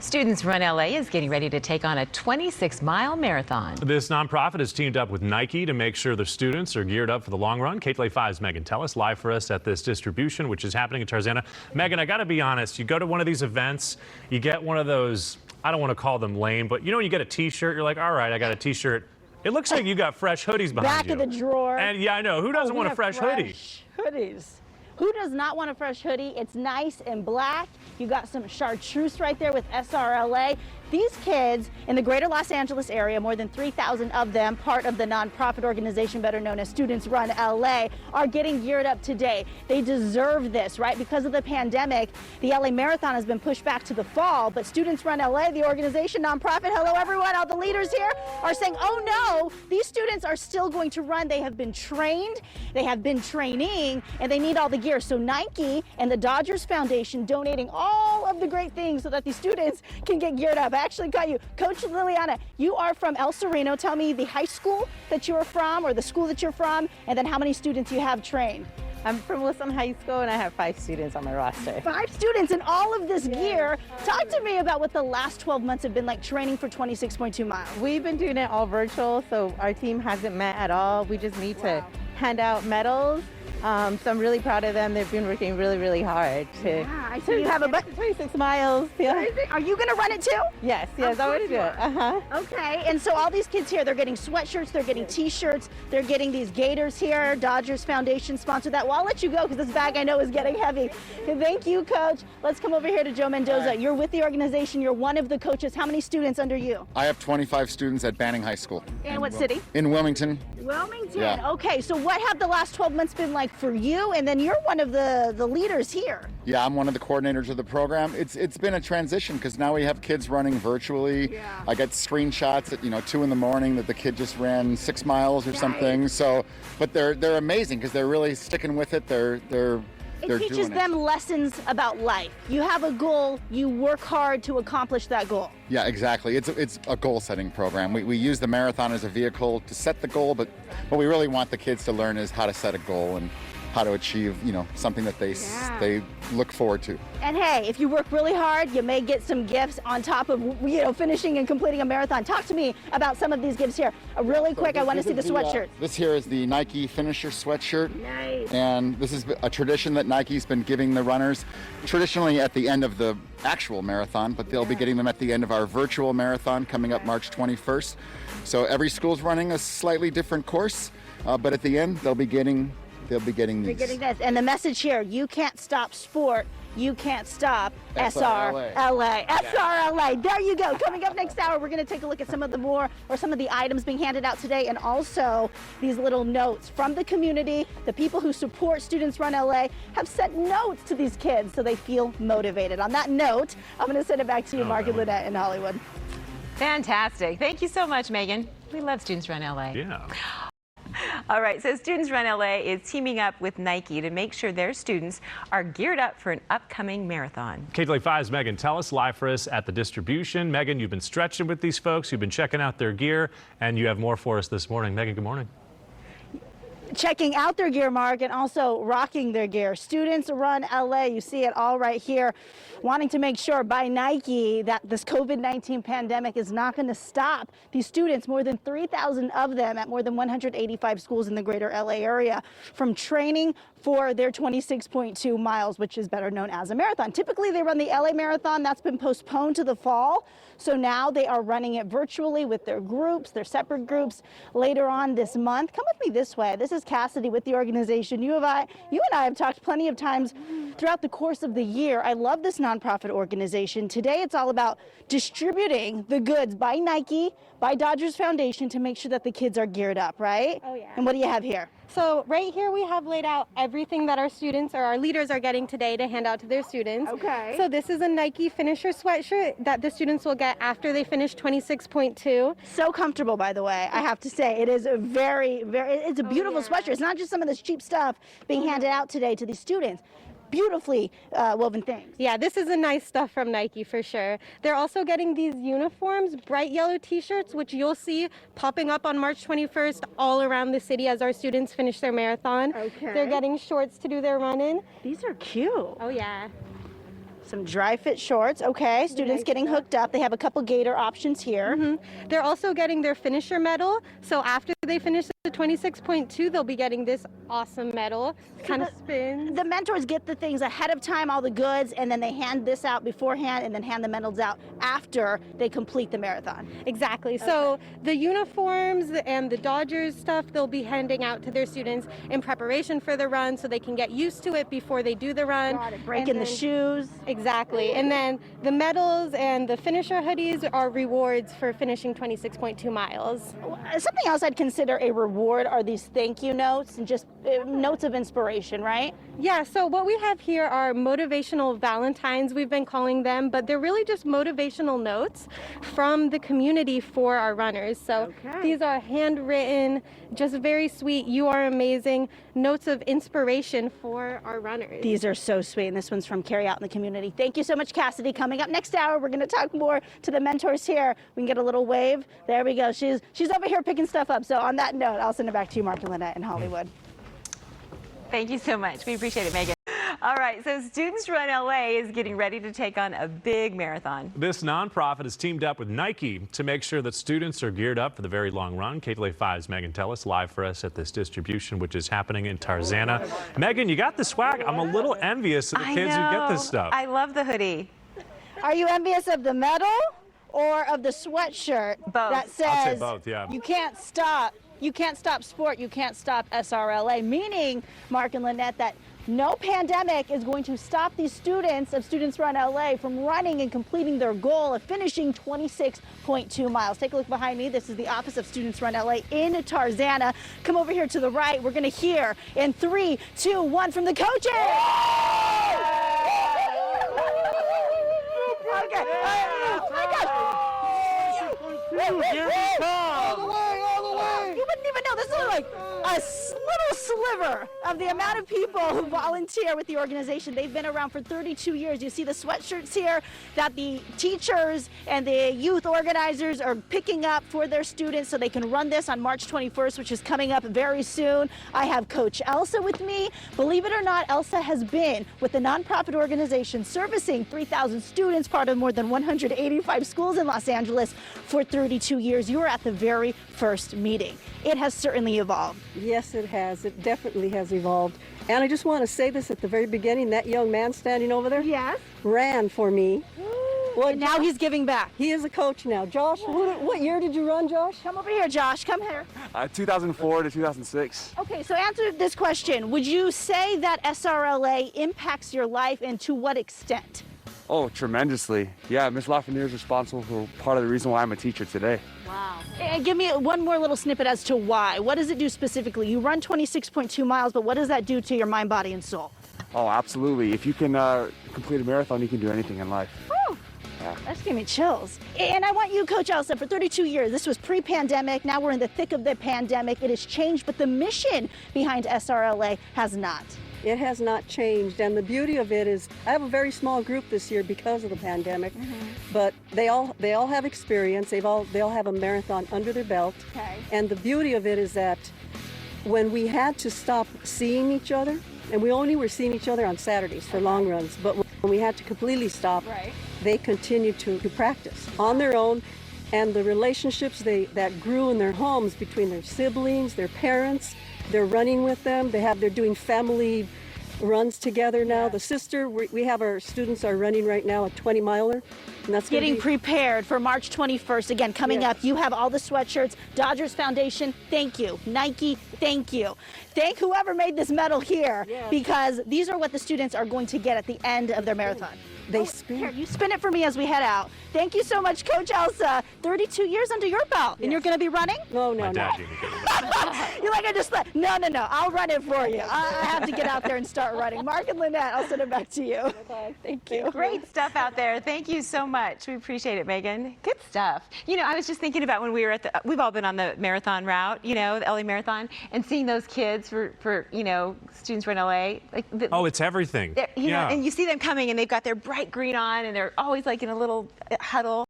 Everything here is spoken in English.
Students Run LA is getting ready to take on a 26-mile marathon. This nonprofit has teamed up with Nike to make sure their students are geared up for the long run. KTLA-5's Megan Tellis live for us at this distribution, which is happening in Tarzana. Megan, I got to be honest, you go to one of these events, you get one of those, I don't want to call them lame, but you know when you get a t-shirt, you're like, all right, I got a t-shirt. It looks like you got fresh hoodies behind you. Back of the drawer. And yeah, I know. Who doesn't want a fresh hoodie? Hoodies. Who does not want a fresh hoodie? It's nice and black. You got some chartreuse right there with SRLA. These kids in the greater Los Angeles area, more than 3,000 of them, part of the nonprofit organization better known as Students Run LA, are getting geared up today. They deserve this, right? Because of the pandemic, the LA Marathon has been pushed back to the fall, but Students Run LA, the organization, nonprofit, hello everyone, all the leaders here are saying, oh no, these students are still going to run. They have been trained, they have been training, and they need all the gear. So Nike and the Dodgers Foundation donating all of the great things so that these students can get geared up. I actually got you. Coach Liliana, you are from El Sereno. Tell me the high school that you are from or the school that you're from, and then how many students you have trained. I'm from Wilson High School and I have 5 students on my roster. 5 students and all of this gear. Talk to me about what the last 12 months have been like training for 26.2 miles. We've been doing it all virtual, so our team hasn't met at all. We just need to hand out medals. So I'm really proud of them. They've been working really, really hard to. I see you have a 26 miles. Yeah. Are you going to run it too? Yes, I want to do it. Okay, and so all these kids here, they're getting sweatshirts, they're getting t-shirts, they're getting these gaiters here. Dodgers Foundation sponsored that. Well, I'll let you go because this bag I know is getting heavy. Thank you, Coach. Let's come over here to Joe Mendoza. Right. You're with the organization. You're one of the coaches. How many students under you? I have 25 students at Banning High School. In what city? In Wilmington. Wilmington. Yeah. Okay, so what have the last 12 months been like for you? And then you're one of the leaders here. Yeah, I'm one of the coordinators of the program. It's been a transition because now we have kids running virtually. Yeah. I get screenshots at 2 in the morning that the kid just ran 6 miles or something. So, but they're amazing because they're really sticking with it. They're It teaches them lessons about life. You have a goal, you work hard to accomplish that goal. Yeah, exactly. It's a goal-setting program. We use the marathon as a vehicle to set the goal, but what we really want the kids to learn is how to set a goal and how to achieve, something that they look forward to. And hey, if you work really hard, you may get some gifts on top of, finishing and completing a marathon. Talk to me about some of these gifts here. Really quick, I want to see the sweatshirt. This here is the Nike Finisher sweatshirt. Nice. And this is a tradition that Nike's been giving the runners, traditionally at the end of the actual marathon, but they'll be getting them at the end of our virtual marathon coming up March 21st. So every school's running a slightly different course, but at the end they'll be getting these. They're getting this. And the message here, you can't stop sport, you can't stop SRLA. SRLA. There you go. Coming up next hour, we're going to take a look at some of the items being handed out today, and also these little notes from the community. The people who support Students Run LA have sent notes to these kids so they feel motivated. On that note, I'm going to send it back to you, Mark and Lynette in Hollywood. Fantastic. Thank you so much, Megan. We love Students Run LA. Yeah. All right, so Students Run LA is teaming up with Nike to make sure their students are geared up for an upcoming marathon. KTLA-5's Megan Tellis live for us at the distribution. Megan, you've been stretching with these folks, you've been checking out their gear, and you have more for us this morning. Megan, good morning. Checking out their gear, Mark, and also rocking their gear. Students Run LA, you see it all right here, wanting to make sure by Nike that this COVID-19 pandemic is not going to stop these students, more than 3,000 of them at more than 185 schools in the greater LA area, from training for their 26.2 miles, which is better known as a marathon. Typically, they run the LA Marathon. That's been postponed to the fall. So now they are running it virtually with their groups, their separate groups, later on this month. Come with me this way. This is Cassidy with the organization. You and I have talked plenty of times throughout the course of the year. I love this nonprofit organization. Today, it's all about distributing the goods by Nike, by Dodgers Foundation, to make sure that the kids are geared up, right? Oh, yeah. And what do you have here? So right here we have laid out everything that our students or our leaders are getting today to hand out to their students. Okay. So this is a Nike Finisher sweatshirt that the students will get after they finish 26.2. So comfortable, by the way. I have to say, it is a it's a beautiful sweatshirt. It's not just some of this cheap stuff being handed out today to these students. Beautifully woven things. Yeah, this is a nice stuff from Nike for sure. They're also getting these uniforms, bright yellow t-shirts, which you'll see popping up on March 21st all around the city as our students finish their marathon. Okay. They're getting shorts to do their run in. These are cute. Oh yeah. Some dry fit shorts. Okay, students getting hooked up. They have a couple gator options here. They're also getting their finisher medal. So after they finish the 26.2, they'll be getting this awesome medal. Kind of spins. The mentors get the things ahead of time, all the goods, and then they hand this out beforehand and then hand the medals out after they complete the marathon. Exactly. So the uniforms and the Dodgers stuff, they'll be handing out to their students in preparation for the run so they can get used to it before they do the run. Breaking the shoes. Exactly. And then the medals and the finisher hoodies are rewards for finishing 26.2 miles. Something else I'd consider a reward are these thank you notes and just notes of inspiration, right? Yeah, so what we have here are motivational Valentines, we've been calling them, but they're really just motivational notes from the community for our runners. So these are handwritten, just very sweet, you are amazing, notes of inspiration for our runners. These are so sweet, and this one's from Carry Out in the Community. Thank you so much, Cassidy. Coming up next hour, we're going to talk more to the mentors here. We can get a little wave. There we go. She's over here picking stuff up. So on that note, I'll send it back to you, Mark and Lynette in Hollywood. Thank you so much. We appreciate it, Megan. All right, so Students Run LA is getting ready to take on a big marathon. This nonprofit has teamed up with Nike to make sure that students are geared up for the very long run. KTLA-5's Megan Tellis live for us at this distribution, which is happening in Tarzana. Megan, you got the swag. I'm a little envious of the kids who get this stuff. I love the hoodie. Are you envious of the medal or of the sweatshirt that says I'd say both, yeah. You can't stop sport, you can't stop SRLA, meaning, Mark and Lynette, that no pandemic is going to stop these students of Students Run LA from running and completing their goal of finishing 26.2 miles. Take a look behind me. This is the office of Students Run LA in Tarzana. Come over here to the right. We're going to hear in 3, 2, 1 from the coaches. Okay. Oh my gosh. All the way. You wouldn't even know. This is like a little sliver of the amount of people who volunteer with the organization. They've been around for 32 years. You see the sweatshirts here that the teachers and the youth organizers are picking up for their students so they can run this on March 21st, which is coming up very soon. I have Coach Elsa with me. Believe it or not, Elsa has been with the nonprofit organization servicing 3,000 students, part of more than 185 schools in Los Angeles for 32 years. You were at the very first meeting. It has certainly evolved. Yes, it has. It definitely has evolved. And I just want to say this at the very beginning. That young man standing over there ran for me. Well, and now he's giving back. He is a coach now. Josh, what year did you run, Josh? Come over here, Josh. Come here. 2004 to 2006. Okay, so answer this question. Would you say that SRLA impacts your life, and to what extent? Oh, tremendously. Yeah, Ms. Lafreniere is responsible for part of the reason why I'm a teacher today. Wow. And give me one more little snippet as to why. What does it do specifically? You run 26.2 miles, but what does that do to your mind, body, and soul? Oh, absolutely. If you can complete a marathon, you can do anything in life. Woo! Yeah. That's giving me chills. And I want you, Coach Elsa, for 32 years, this was pre-pandemic. Now we're in the thick of the pandemic. It has changed, but the mission behind SRLA has not. It has not changed, and the beauty of it is I have a very small group this year because of the pandemic, but they all have experience. They all have a marathon under their belt, and the beauty of it is that when we had to stop seeing each other, and we only were seeing each other on Saturdays for long runs, but when we had to completely stop, they continued to practice on their own, and the relationships that grew in their homes between their siblings, their parents. They're running with them. They're doing family runs together now. The sister, we have our students are running right now a 20-miler. And that's getting prepared for March 21st. Again, coming up, you have all the sweatshirts. Dodgers Foundation, thank you. Nike, thank you. Thank whoever made this medal here, because these are what the students are going to get at the end of their marathon. They spin. Here, you spin it for me as we head out. Thank you so much, Coach Elsa. 32 years under your belt, and you're going to be running? No. My dad gave me good. You're like, I just let, no. I'll run it for you. I have to get out there and start running. Mark and Lynette, I'll send it back to you. Thank you. Great stuff out there. Thank you so much. We appreciate it, Megan. Good stuff. You know, I was just thinking about when we were at we've all been on the marathon route, you know, the LA Marathon, and seeing those kids for you know, Students Run LA. Like Oh, it's everything. You know, and you see them coming, and they've got their bright green on, and they're always like in a little huddle.